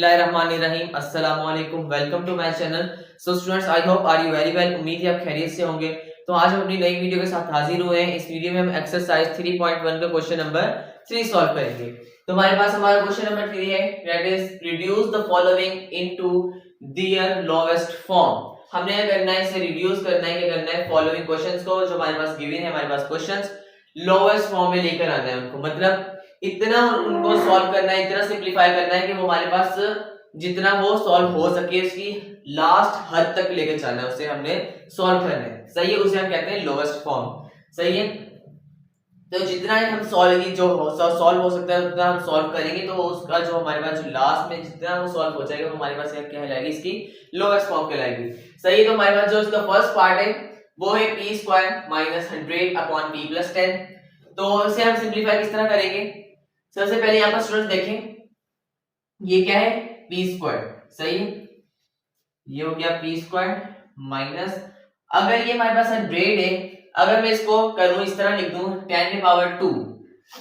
बिस्मिल्लाहिर्रहमानिर्रहीम अस्सलाम वालेकुम welcome to my channel. So students, I hope are you very well. उम्मीद है आप खैरियत से होंगे। तो आज हम अपनी नई वीडियो के साथ हाजिर हुए हैं। इस वीडियो में हम एक्सरसाइज 3.1 का क्वेश्चन नंबर 3 सॉल्व करेंगे। तो हमारे पास हमारा क्वेश्चन नंबर 3 है, that is reduce the following into their lowest form. हमने करना है, इसे रिड्यूस करना है, क्या करना है, फॉलोइंग क्वेश्चंस को जो हमारे पास गिवन है, हमारे पास क्वेश्चंस लोवेस्ट फॉर्म में लेकर आना है उनको, मतलब इतना उनको सॉल्व करना है, इतना सिंपलीफाई करना है कि वो हमारे पास जितना वो सॉल्व हो सके उसकी लास्ट हद तक लेकर चलना है, उसे हमने सॉल्व करना है। सही है, उसे हम कहते हैं लोवेस्ट फॉर्म। सही है, तो जितना हम सॉल्व हो सकता है उतना हम सॉल्व करेंगे, तो उसका जो हमारे पास जो लास्ट में जितना वो सॉल्व हो जाएगा वो हमारे पास क्या कहलाएगी, इसकी लोवेस्ट फॉर्म कहलाएगी। सही है, तो हमारे पास जो इसका फर्स्ट पार्ट है वो है p square minus 100 upon p plus 10। तो इसे हम सिंपलीफाई किस तरह करेंगे? सबसे पहले यहाँ पर स्टूडेंट्स देखें, ये क्या है, p स्क्वायर। सही है, ये हो गया p स्क्वायर माइनस, अगर ये हमारे पास 100 है, अगर मैं इसको करूं इस तरह लिख दूं 10 की पावर 2,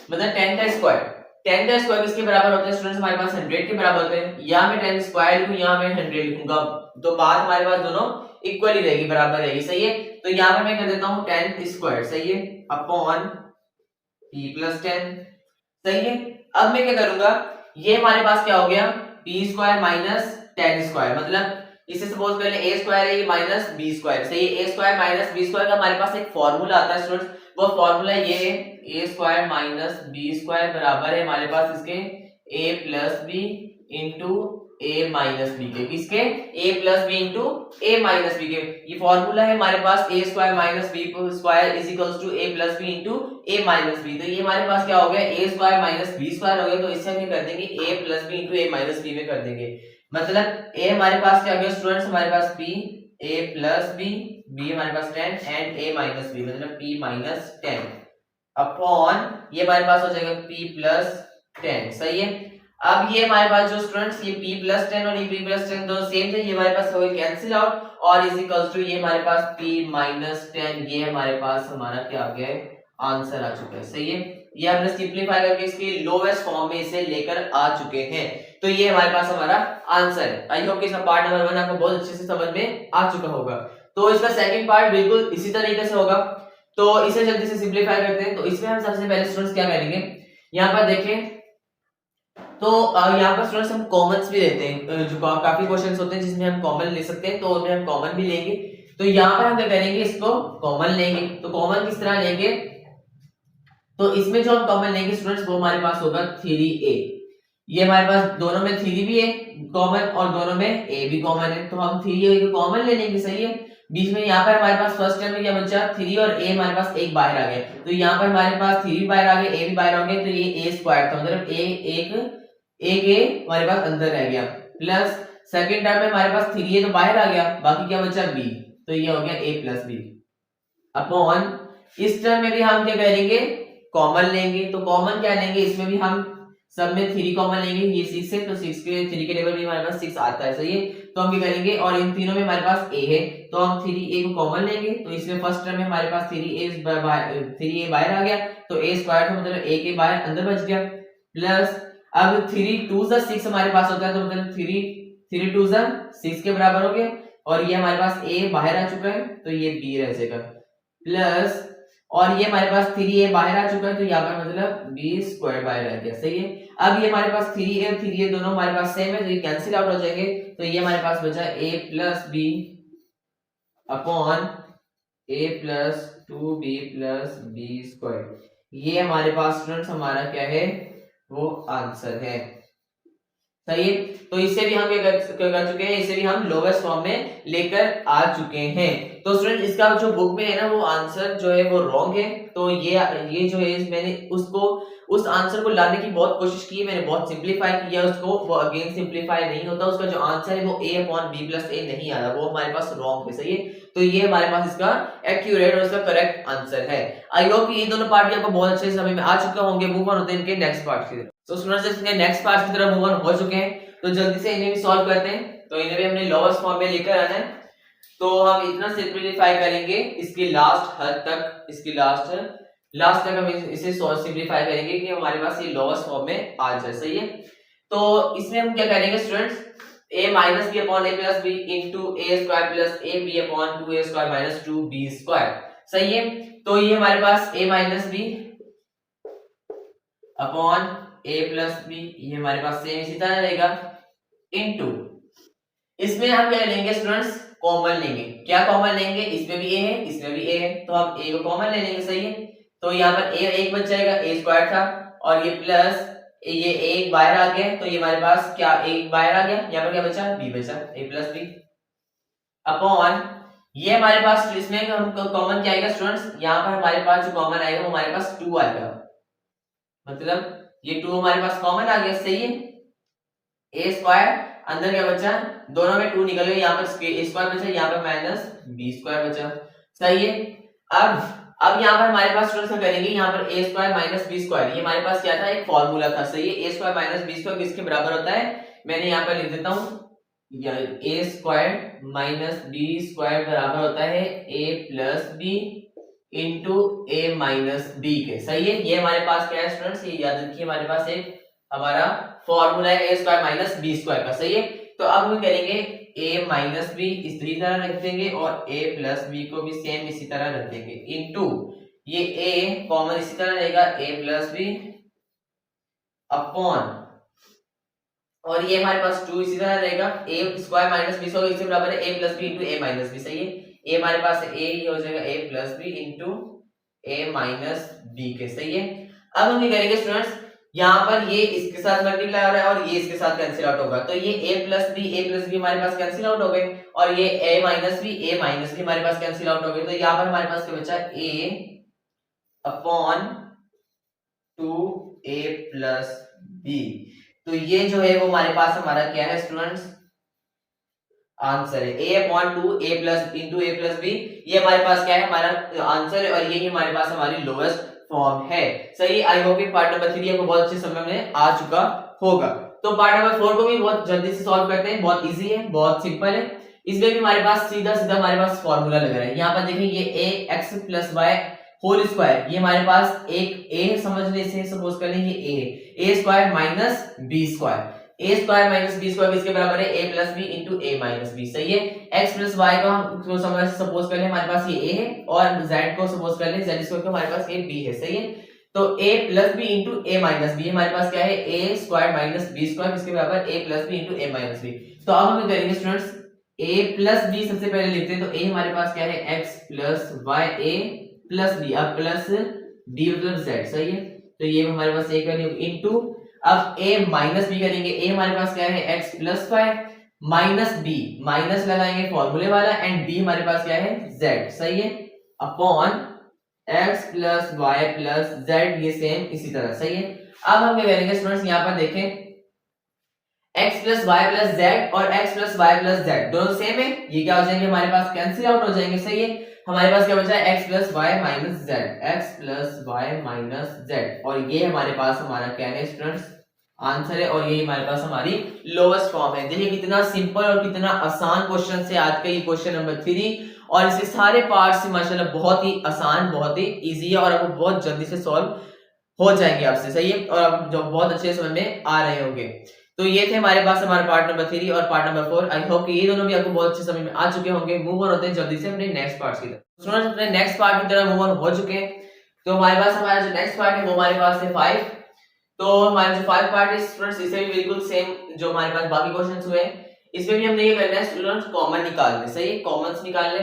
मतलब 10 का स्क्वायर। 10 का स्क्वायर किसके बराबर होता है स्टूडेंट्स? हमारे पास 100 के बराबर होते हैं। यहाँ मैं 10 स्क्वायर लिखूं, यहाँ मैं 100 लिखूंगा, तो बात हमारे पास दोनों इक्वली रहेगी, बराबर रहेगी। सही है, तो यहाँ पर मैं कर देता हूँ 10 स्क्वायर, सही है, अपॉन p प्लस 10। सही है, अब मैं क्या करूंगा, ये हमारे पास क्या हो गया, p स्क्वायर माइनस 10 स्क्वायर, मतलब इसे सपोज कर ले a स्क्वायर है, ये माइनस b स्क्वायर। सही है, a square minus b square का हमारे पास एक फॉर्मूला आता है स्टूडेंट्स, वो फॉर्मूला ये है, a square minus b square बराबर है हमारे पास इसके a plus b into a minus b के, किसके, a plus b into a minus b के। ये फॉर्मूला है हमारे पास a square minus b square is equals to a plus b into a minus b। तो ये हमारे पास क्या हो गया, a square minus b square हो गया, तो इसे हम कर देंगे a plus b into a minus b में कर देंगे। मतलब a हमारे पास क्या हो गया स्टूडेंट्स, हमारे पास p, a plus b, b हमारे पास 10 एंड a माइनस b, मतलब p माइनस 10 अपॉन ये हमारे पास हो जाएगा p प्लस 10। सही है, अब ये हमारे पास जो स्टूडेंट्स ये p प्लस 10 और ये p प्लस 10 दोनों सेम थे, ये हमारे पास हो गए कैंसिल आउट, और इज इक्वल्स टू ये हमारे पास p माइनस 10, ये हमारे पास हमारा क्या आ गया है, आंसर आ चुका है। सही है, ये हमने सिंपलीफाई करके इसके लोवेस्ट फॉर्म में इसे लेकर आ चुके हैं, तो ये हमारे पास हमारा आंसर है। आई होप कि इसका पार्ट नंबर 1 आपको बहुत अच्छे से समझ में आ चुका होगा। तो इसका सेकंड पार्ट बिल्कुल इसी तरीके से होगा, तो इसे जल्दी से सिंपलीफाई करते हैं। तो इसमें हम सबसे पहले स्टूडेंट्स क्या करेंगे, यहाँ पर देखें, तो यहाँ पर स्टूडेंट्स हम कॉमन्स भी लेते हैं, जो काफी क्वेश्चंस होते हैं जिसमें हम कॉमन ले सकते हैं, तो उनमें हम कॉमन भी लेंगे। तो यहाँ पर हम क्या करेंगे, इसको कॉमन लेंगे। तो कॉमन किस तरह लेंगे, तो इसमें जो हम कॉमन लेंगे स्टूडेंट्स वो हमारे पास होगा 3a। ये हमारे पास दोनों में 3 भी है कॉमन और दोनों में a भी कॉमन है, तो हम 3a को कॉमन ले लेंगे। सही है, बीच में यहाँ पर हमारे पास फर्स्ट टर्म में क्या बचा, 3 और a हमारे पास एक बाहर आ गया, तो यहाँ पर हमारे पास 3 भी बाहर आ गया, a भी बाहर आ गया, तो ये a स्क्वायर था, मतलब एक a हमारे पास अंदर रह गया, प्लस सेकंड टर्म में हमारे पास 3a तो बाहर आ गया, बाकी क्या बचा b, तो ये हो गया a प्लस b अपॉन इस टर्म में भी हम क्या करेंगे, कॉमन लेंगे। तो कॉमन क्या लेंगे, इसमें भी हम सब में 3 कॉमन लेंगे, ये 6 है, तो 6 के 3 के टेबल में हमारे पास 6 आता है। सही है, तो हम क्या करेंगे, और इन तीनों में हमारे पास a है, तो हम 3a को कॉमन लेंगे, तो इसमें फर्स्ट टर्म में हमारे पास 3a बाहर आ गया, तो a स्क्वायर था, मतलब a के बाहर अंदर बच गया, प्लस अब 3 2 6 हमारे पास होता है, तो मतलब 3 2 6 के बराबर हो गया, और ये हमारे पास a बाहर आ चुका है, तो ये b रह जाएगा, प्लस और ये हमारे पास 3a बाहर आ चुका है, तो यहाँ पर मतलब b स्क्वायर बाहर आ गया। सही है, अब ये हमारे पास 3a और 3a दोनों हमारे पास सेम है, तो ये कैंसिल आउट हो जाएंगे, तो ये हमारे पास बचा a plus b upon a plus 2b plus b square. ये हमारे पास स्टूडेंट्स हमारा क्या है, वो आंसर है। सही है, तो इससे भी हम क्या कर चुके हैं, इसे भी हम लोवेस्ट फॉर्म में लेकर आ चुके हैं। तो स्टूडेंट इसका जो बुक में है ना, वो आंसर जो है वो रॉन्ग है, तो ये जो है मैंने उसको उस आंसर को लाने की बहुत कोशिश की है, मैंने बहुत सिंपलीफाई किया उसको, वो अगेन सिंपलीफाई नहीं होता, उसका जो आंसर है वो a upon b plus a नहीं आ रहा, वो हमारे पास रॉन्ग है। सही है, तो ये हमारे पास इसका एक्यूरेट और इसका करेक्ट आंसर है। आई होप कि ये दोनों पार्ट भी आपको बहुत अच्छे से समझ में आ चुके होंगे। मूव ऑन होते हैं इनके नेक्स्ट पार्ट की तरफ। तो स्टूडेंट्स इसके नेक्स्ट पार्ट की तरफ मूव ऑन हो चुके हैं, तो जल्दी से इन्हें भी सॉल्व करते हैं। तो इन्हें भी हमने लोवेस्ट फॉर्म में लेकर आना है, तो हम इतना सिंपलीफाई करेंगे इसकी लास्ट हद तक, इसकी लास्ट तक हम इसे सिंपलीफाई करेंगे कि हमारे पास ये लोवेस्ट फॉर्म में आ जाए। सही है, तो इसमें हम क्या करेंगे students, a minus B upon A plus B into A square plus A B upon two A square minus two B square, सही है। तो ये हमारे पास a minus B upon A plus B, ये हमारे पास सेम इसी तरह रहेगा, इनटू इसमें हम क्या लेंगे स्टूडेंट्स, कॉमन लेंगे। क्या कॉमन लेंगे, इसमें भी a है इसमें भी a है, तो हम a को कॉमन ले लेंगे, सही है। तो यहाँ पर a एक बच जाएगा, a स्क्वायर था, और ये प्लस ये एक बाहर आ गया, तो ये हमारे पास क्या एक बाहर आ गया, यहाँ पर क्या बचा, b बचा, a प्लस बी अपॉन ये हमारे पास, इसमें हम कॉमन क्या आएगा स्टूडेंट्स, यहाँ पर हमारे पास जो कॉमन आएगा वो हमारे पास 2 आएगा, मतलब ये 2 हमारे पास कॉमन आ गया, सही है। a स्क्वायर अंदर क्या बचा, दोनों में 2 निकल गए, यहाँ पर a स्क्वायर बचा, यहाँ पर माइनस b स्क्वायर बचा, सही है। अब यहाँ पर हमारे पास स्टूडेंट्स क्या करेंगे, यहाँ पर a square minus b square, ये हमारे पास क्या था, एक फॉर्मूला था, सही है। a square minus b square किसके बराबर होता है, मैंने यहाँ पर लिख देता हूँ, a square minus b square बराबर होता है a plus b into a minus b के, सही है। ये हमारे पास क्या है स्टूडेंट्स, ये याद रखिए, हमारे पास एक हमारा फॉर्मूला है a square minus b square का, सही है। तो अब हम करेंगे a माइनस बी इसी तरह रख देंगे और a प्लस बी को भी सेम इसी तरह रख देंगे, इनटू ये a कॉमन इसी तरह रहेगा a प्लस बी अपॉन, और ये हमारे पास 2 इसी तरह रहेगा, a square minus B square इसके बराबर है a plus B into a minus B, सही है। a हमारे पास a ये हो जाएगा a plus B into a minus B के, सही है। अब हम ये करेंगे स्टूडेंट्स, यहाँ पर ये इसके साथ मल्टीप्लाई हो रहा है और ये इसके साथ कैंसिल आउट होगा, तो ये a प्लस बी हमारे पास कैंसिल आउट हो गए, और ये a माइनस बी हमारे पास कैंसिल आउट हो गए, तो यहाँ पर हमारे पास क्या बचा, a upon 2a plus b, तो ये जो है वो हमारे पास हमारा क्या है स्टूडेंट्स, आंसर है a upon 2a plus into a plus B, ये हमारे पास क्या है, हमारा आंसर है, और यही हमारे पास हमारी लोएस्ट फॉर्म है, सही। आई होप पार्ट नंबर 3 आपको बहुत अच्छे समझ में आ चुका होगा। तो पार्ट नंबर 4 को भी बहुत जल्दी से सॉल्व करते हैं, बहुत इजी है, बहुत सिंपल है। इसमें भी हमारे पास सीधा सीधा हमारे पास फॉर्मूला लग रहा है, यहाँ पर देखिए ये ax plus Y whole square, ये हमारे पास एक a समझ ले, इसे सपोज कर लें ये a square minus b square, a square minus b square किसके बराबर है, a plus B into a minus B, सही है। x प्लस वाई को हम समझ सपोज कर लें हमारे पास ये a है, और z को सपोज कर लें z स्क्वायर को हमारे पास ये b है, सही है। तो a plus B into a minus B हमारे पास क्या है, a square minus b square किसके बराबर, a plus B into a minus B. तो अब हम करेंगे स्टूडेंट्स, a प्लस b सबसे पहले लिखते हैं, तो a हमारे पास क्या है, x plus Y a plus B, अब प्लस b मतलब z, सही है। तो ये हमारे पास एक वैल्यू इनटू, अब a माइनस b करेंगे, a हमारे पास क्या है, x plus Y minus b, minus लगाएंगे फॉर्मूले वाला, एंड b हमारे पास क्या है, z, सही है, upon x plus Y plus z, ये सेम इसी तरह, सही है। अब हम क्या करेंगे स्टूडेंट्स, यहाँ पर देखें x plus Y plus z और x plus Y plus z दोनों सेम है, ये क्या हो जाएंगे हमारे पास, कैंसिल आउट हो जाएंगे, सही है। हमारे पास क्या बचा है, x plus Y minus Z, x plus Y minus Z, और ये हमारे पास हमारा क्या है स्टूडेंट्स, आंसर है, और ये हमारे पास हमारी लोएस्ट फॉर्म है। देखिए कितना सिंपल और कितना आसान क्वेश्चन से आज का ये क्वेश्चन नंबर 3, और इसके सारे पार्ट्स माशाल्लाह बहुत ही आसान, बहुत ही इजी है, और आपको बहुत जल्दी से सॉल्व हो जाएंगे आपसे, सही है, और आप जो बहुत अच्छे समझ में आ रहे होंगे। तो ये थे हमारे पास हमारे पार्ट नंबर 3 और पार्ट नंबर 4। आई होप कि ये दोनों भी आपको बहुत अच्छे समझ में आ चुके होंगे। मूव ऑन होते हैं जल्दी से अपने नेक्स्ट पार्ट की तरफ। स्टूडेंट्स अपने नेक्स्ट पार्ट की तरफ मूव ऑन हो चुके हैं। तो हमारे पास हमारा जो नेक्स्ट पार्ट है वो हमारे पास है 5। तो हमारा जो 5 पार्ट है स्टूडेंट्स, इसे भी बिल्कुल सेम जो हमारे पास बाकी क्वेश्चंस हुए हैं, इसमें भी हमने ये करना है स्टूडेंट्स, कॉमन निकालने, सही है, कॉमन्स निकालने।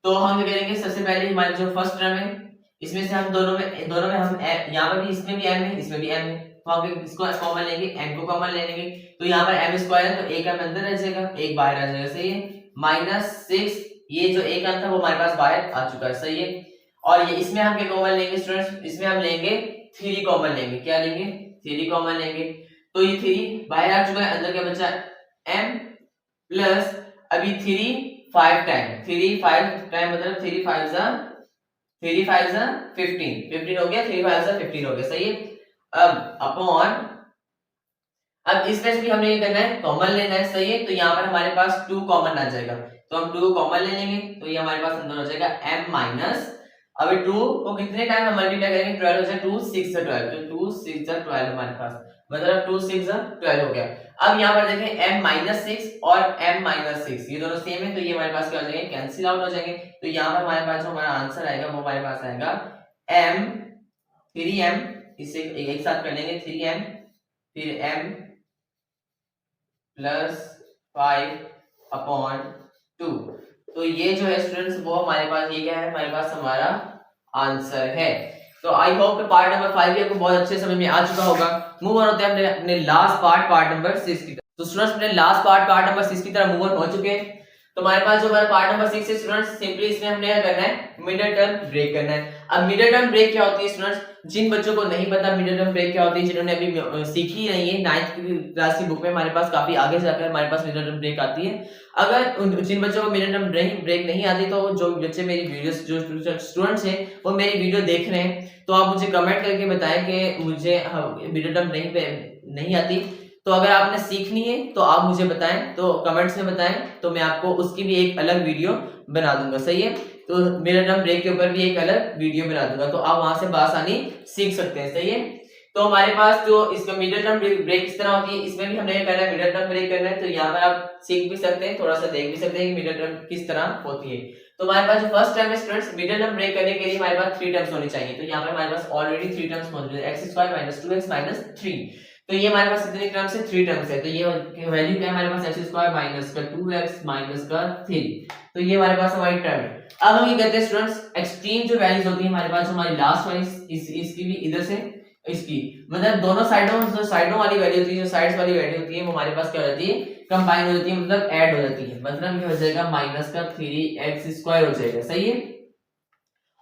तो हम क्या करेंगे, सबसे पहले हमारे जो फर्स्ट टर्म है इसमें से हम दोनों में हम यहाँ पर भी, इसमें भी m है, इसमें भी m है, तो हम इसको कॉमन लेंगे, m को कॉमन ले लेंगे। तो यहाँ पर m स्क्वायर है, तो एक m अंदर रह जाएगा, एक बाहर आ जाएगा, सही है। -6, ये जो एक अंक था वो हमारे पास बाहर आ चुका है, सही है। और ये इसमें हम क्या कॉमन लेंगे स्टूडेंट्स, इसमें हम लेंगे 3 कॉमन लेंगे, क्या लेंगे, 3 कॉमन लेंगे। तो ये 3 बाहर आ चुका है, अंदर क्या बचा m प्लस अभी 3 5 टाइम, 3 5 टाइम मतलब 3 5 जा 15 हो गया, 3 5 जा 15 हो गया, सही है। अब अपॉन, अब इसमें से भी हमने ये करना है, कॉमन लेना है, सही है। तो यहाँ पर हमारे पास 2 कॉमन आ जाएगा, तो हम 2 को कॉमन ले लेंगे, तो ये हमारे पास अंदर हो जाएगा m माइनस, अभी 2 को कितने टाइम हम मल्टीप्लाई करेंगे, 12 हो जाए 2 6 12, तो 2 6 12 हमारे पास, मतलब 2 6 12 हो गया। अब यहाँ पर देखें m-6 और m-6 ये दोनों सेम है, तो ये हमारे पास क्या हो जाएंगे, कैंसिल आउट हो जाएंगे। तो यहाँ पर हमारे पास जो हमारा आंसर आएगा वो हमारे पास आएगा m 3m, इसे एक साथ कर लेंगे 3m फिर m प्लस 5/2। तो ये जो है स्टूडेंट्स वो हमारे पास ये क्या है, हमारे पास हमारा आंसर है। तो आई होप कि पार्ट नंबर 5 आपको बहुत अच्छे समझ में आ चुका होगा। मूव ऑन होते हैं अपने लास्ट पार्ट नंबर 6 की तरफ। तो स्टूडेंट्स अपने लास्ट पार्ट नंबर 6 की तरफ मूव ऑन हो चुके हैं। तो हमारे पास जो हमारा पार्ट नंबर 6 है स्टूडेंट्स, सिंपली इसमें हमने क्या करना है, मिडिल टर्म ब्रेक करना है। अब मिडिल टर्म ब्रेक क्या होती है स्टूडेंट्स, जिन बच्चों को नहीं पता मिडिल टर्म ब्रेक क्या होती है, जिन्होंने अभी सीखी नहीं है, 9th क्लास की बुक में हमारे पास काफी आगे जाकर हमारे पास मिडिल टर्म ब्रेक आती है। अगर जिन बच्चों को मिडिल टर्म ब्रेक नहीं आती, तो जो बच्चे मेरी वीडियोस, जो स्टूडेंट्स हैं वो मेरी वीडियो देख रहे हैं, तो आप मुझे कमेंट करके बताएं कि मुझे मिडिल टर्म नहीं आती। तो अगर आपने सीखनी है तो आप मुझे बताएं, तो कमेंट्स में बताएं, तो मैं आपको उसकी भी एक अलग वीडियो बना दूंगा, सही है। तो मिडिल टर्म ब्रेक के ऊपर भी एक अलग वीडियो बना दूंगा, तो आप वहां से बआसानी सीख सकते हैं, सही है। तो हमारे पास जो इसका मिडिल टर्म ब्रेक किस तरह होती है, इसमें भी हमने करना है मिडिल टर्म ब्रेक करना है। तो यहाँ पर आप सीख भी सकते हैं, थोड़ा सा देख भी सकते हैं कि मिडिल टर्म किस तरह होती है। तो हमारे पास जो फर्स्ट टर्म है स्टूडेंट्स, मिडिल टर्म ब्रेक करने के लिए हमारे पास 3 टर्म्स होनी चाहिए। तो यहाँ पर हमारे पास ऑलरेडी 3 टर्म्स मौजूद है, x² - 2x - 3। तो ये हमारे पास कितने टर्म्स है, 3 टर्म्स है। तो ये वैल्यू क्या है हमारे पास, x² - 2x - 3। तो ये हमारे पास हमारी टर्म है। अब हम ये करते हैं स्टूडेंट्स, एक्सट्रीम जो वैल्यूज होती है हमारे पास, जो हमारी लास्ट वाली इसकी भी इधर से इसकी, मतलब दोनों साइडों, जो साइडों वाली वैल्यू होती है, जो साइड्स वाली वैल्यू होती है वो हमारे पास क्या हो जाती है, कंबाइन हो जाती है, मतलब ऐड हो जाती है। मतलब ये हो जाएगा -3x² हो जाएगा, सही है।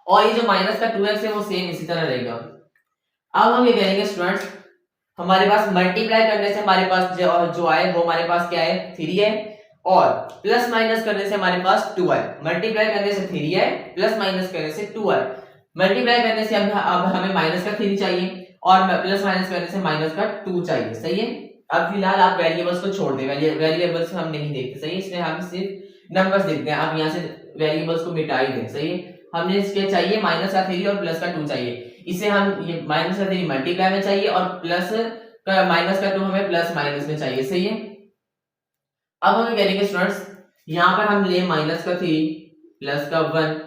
और ये जो -2x है वो सेम इसी तरह रहेगा। अब हम ये करेंगे स्टूडेंट्स, हमारे पास मल्टीप्लाई करने से हमारे पास जो आए वो हमारे पास क्या है, 3 है, और प्लस माइनस करने से हमारे पास 2 है। मल्टीप्लाई करने से 3 है, प्लस माइनस करने से 2 है। मल्टीप्लाई करने से अब हमें -3 चाहिए, और प्लस माइनस करने से -2 चाहिए, सही है। अब फिलहाल आप वेरिएबल्स को छोड़ दें, वेरिएबल्स हम नहीं देखते, सही है, इसमें हम सिर्फ नंबर्स देखते हैं। आप यहाँ से वेरिएबल्स को मिटा ही दें, सही है। हमने इसके चाहिए -3 और +2 चाहिए, इसे हम ये -3 मल्टीप्लाई में चाहिए, और -2 हमें प्लस माइनस में चाहिए, सही है। अब हम करेंगे स्टूडेंट्स, यहाँ पर हम ले -3 +1,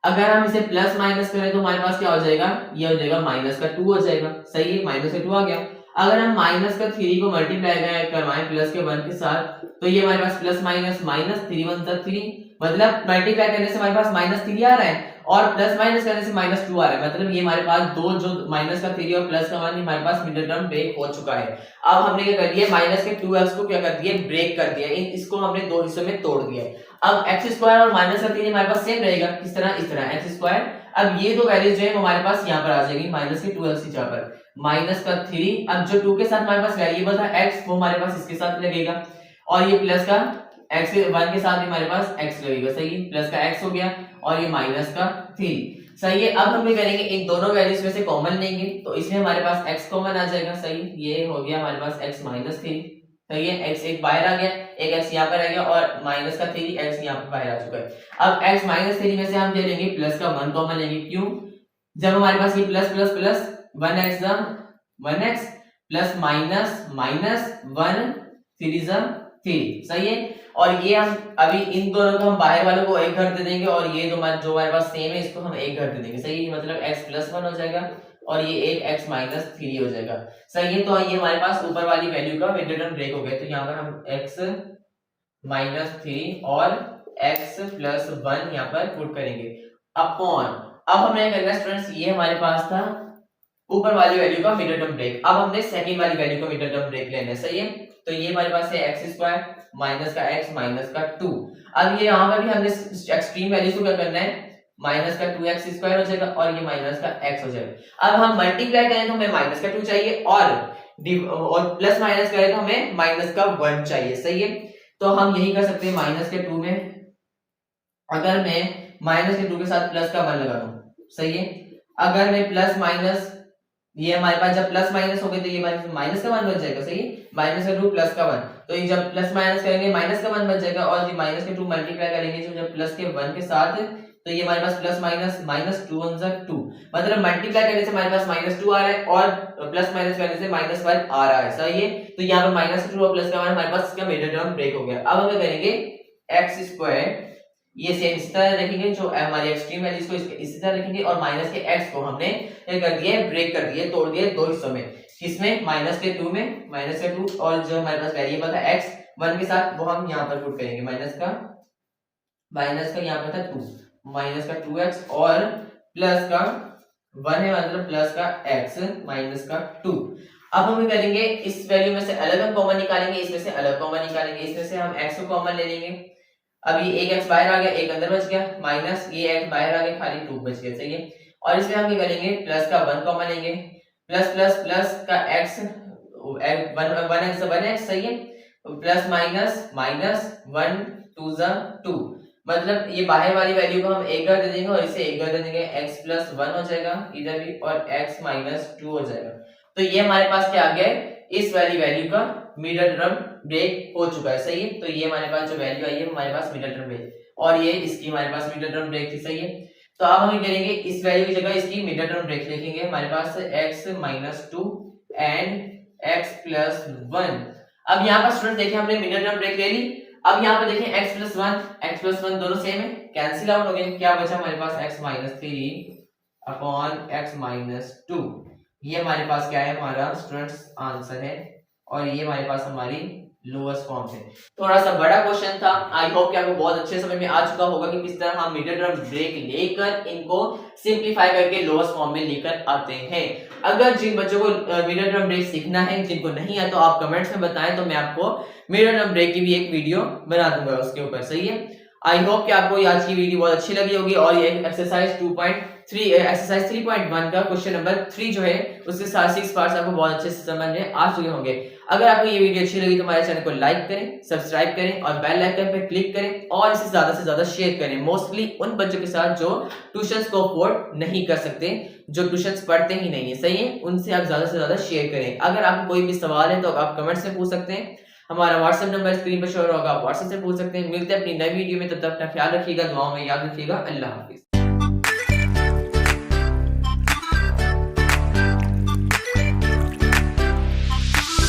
अगर हम इसे प्लस माइनस करें तो हमारे पास क्या हो जाएगा, ये हो जाएगा -2 हो जाएगा, सही है, -2 आ गया। अगर हम -3 को मल्टीप्लाई करवाएं +1 के साथ, तो ये हमारे पास प्लस माइनस -3 1 3, मतलब मल्टीप्लाई करने से हमारे पास -3 आ रहा है, और प्लस माइनस करने से -2 आ रहा है। मतलब ये हमारे पास दो, जो -3 और +1 हमारे पास मिडिल टर्म ब्रेक हो चुका है। अब हमने क्या कर दिया, -2x को क्या कर दिया, ब्रेक कर दिया, इसको हमने दो हिस्सों में तोड़ दिया। अब x² और -3 हमारे पास सेम रहेगा, किस तरह, इस तरह x²। अब ये दो वैल्यूज जो है हमारे पास यहाँ पर आ जाएगी, -2x की जगह पर -3। अब जो 2 के साथ हमारे पास वेरिएबल था x, वो हमारे पास इसके साथ लगेगा, और ये प्लस का x1 के साथ भी हमारे पास x लगेगा, सही है, प्लस का x हो गया, और ये -3, सही है। अब हम क्या करेंगे, इन दोनों वैल्यूज में से कॉमन लेंगे, तो इसमें हमारे पास x कॉमन आ जाएगा, सही, ये हो गया हमारे पास x -3, सही है, x एक बाहर आ गया, एक x यहाँ पर आ गया, और -3 x यहाँ पर बाहर आ चुका है। अब x -3 में से हम ले लेंगे प्लस का 1 कॉमन लेंगे, क्यों, जब हमारे पास ये plus plus plus 1x 1x plus minus minus 1 3, सही है। और ये हम अभी इन दोनों को हम बाहर वालों को एक घर दे देंगे, और ये जो हमारे पास सेम है इसको हम एक घर दे देंगे, सही है, मतलब x +1 हो जाएगा, और ये एक x -3 हो जाएगा, सही है। तो ये हमारे पास ऊपर वाली वैल्यू का मिडिल टर्म ब्रेक हो गया। तो यहाँ पर हम x -3 और x +1 यहाँ पर पुट करेंगे अपॉन, अब हमें करना स्टूडेंट्स, ये हमारे पास था ऊपर वाली वैल्यू का मिडिल टर्म ब्रेक, अब हमने सेकंड वाली वैल्यू का मिडिल टर्म ब्रेक लेना है, सही है। तो ये हमारे पास है x² माइनस का x माइनस का 2। अब ये यहाँ पर भी हमने एक्सट्रीम वैल्यूज को क्या करना है, -2x² हो जाएगा, और ये -x हो जाएगा। अब हम मल्टीप्लाई करें तो हमें -2 चाहिए, और प्लस माइनस करें तो हमें -1 चाहिए, सही है। तो हम यही कर सकते हैं, -2 में अगर मैं -2 के साथ +1 लगा दूं, सही है। अगर मैं प्लस माइनस, ये हमारे पास जब प्लस माइनस हो गए तो ये माइनस का 1 बच जाएगा, सही है, -2 प्लस का 1, तो ये जब प्लस माइनस करेंगे माइनस का 1 बच जाएगा, और ये -2 मल्टीप्लाई करेंगे तो जब प्लस के 1 के साथ तो ये हमारे पास प्लस माइनस माइनस 2 वन 2, मतलब मल्टीप्लाई करने से हमारे पास -2 आ रहा है और प्लस माइनस करने से -1 आ रहा है, सही है। तो यहाँ पर -2 और प्लस का हमारे पास इसका मिडिल टर्म ब्रेक हो गया। अब हम क्या करेंगे, x², ये सेम इसी तरह रखेंगे, जो हमारी एक्सट्रीम वैल्यू इसको इसी तरह रखेंगे, और माइनस के x को हमने क्या कर दिया है, ब्रेक कर दिया, तोड़ दिया दो हिस्सों में। किसमें, -2 में, -2, और जो हमारे पास वेरिएबल था x 1 के साथ वो हम यहाँ पर पुट करेंगे, माइनस का यहाँ पर था 2, माइनस का 2x और प्लस का 1 है, मतलब प्लस का x माइनस का 2। अब हम करेंगे, इस वैल्यू में से अलग हम कॉमन निकालेंगे, इसमें से अलग कॉमन निकालेंगे, इसमें से हम x को कॉमन ले लेंगे। अब ये एक x बाहर आ गया, एक अंदर बच गया, माइनस ये x बाहर आ गया, खाली 2 बच गया, सही है। और इसमें हम क्या करेंगे, प्लस का 1 कॉमन लेंगे, प्लस प्लस प्लस का x 1x, सही है, प्लस माइनस माइनस 1 2 2, मतलब ये बाहर वाली वैल्यू को हम एक कर दे देंगे और इसे एक कर दे देंगे, x + 1 हो जाएगा इधर भी, और x - 2 हो जाएगा। तो ये हमारे पास क्या आ गया, इस वाली वैल्यू का मिडिल टर्म ब्रेक हो चुका है, सही है। तो ये हमारे पास जो वैल्यू आई है हमारे पास मिडिल टर्म ब्रेक, और ये इसकी हमारे पास मिडिल टर्म ब्रेक थी, सही है। तो अब हम करेंगे, इस वैल्यू की जगह इसकी मिडिल टर्म ब्रेक लिखेंगे, हमारे पास x - 2 एंड x + 1। अब यहाँ पर स्टूडेंट देखिए हमने मिडिल टर्म ब्रेक ले ली। अब यहाँ पर देखें x + 1 दोनों सेम है, कैंसिल आउट हो गए, क्या बचा हमारे पास x - 3 अपॉन x - 2। ये हमारे पास क्या है, हमारा स्टूडेंट्स आंसर है, और ये हमारे पास हमारी लोएस्ट फॉर्म है। थोड़ा सा बड़ा क्वेश्चन था, आई होप कि आपको बहुत अच्छे समझ में आ चुका होगा कि किस तरह हम मिडिल टर्म ब्रेक लेकर इनको सिंपलीफाई करके लोएस्ट फॉर्म में लेकर आते हैं। अगर जिन बच्चों को मिडिल टर्म ब्रेक सीखना है, जिनको नहीं है, तो आप कमेंट्स में बताएं, तो मैं आपको मिडिल टर्म ब्रेक की भी एक वीडियो बना दूंगा उसके ऊपर, सही है। आई होप कि आपको आज की वीडियो बहुत अच्छी लगी होगी, और ये एक्सरसाइज 3.1 का क्वेश्चन नंबर 3 जो है उसके साथ 6 पार्ट्स आपको बहुत अच्छे से समझ में आ चुके होंगे। अगर आपको ये वीडियो अच्छी लगी तो हमारे चैनल को लाइक करें, सब्सक्राइब करें और बेल आइकन पर क्लिक करें, और इसे ज्यादा से ज्यादा शेयर करें, मोस्टली उन बच्चों के साथ जो ट्यूशंस को अफोर्ड नहीं कर सकते, जो ट्यूशंस पढ़ते ही नहीं है, सही है, उनसे आप ज्यादा से ज्यादा शेयर करें। अगर आपको कोई भी सवाल है तो आप कमेंट्स में पूछ सकते हैं, हमारा व्हाट्सएप नंबर स्क्रीन पर शो होगा, आप व्हाट्सएप से पूछ सकते हैं। मिलते हैं अपनी नई वीडियो में, तब तक अपना ख्याल रखिएगा, दुआओं में याद रखिएगा। अल्लाह हाफिज।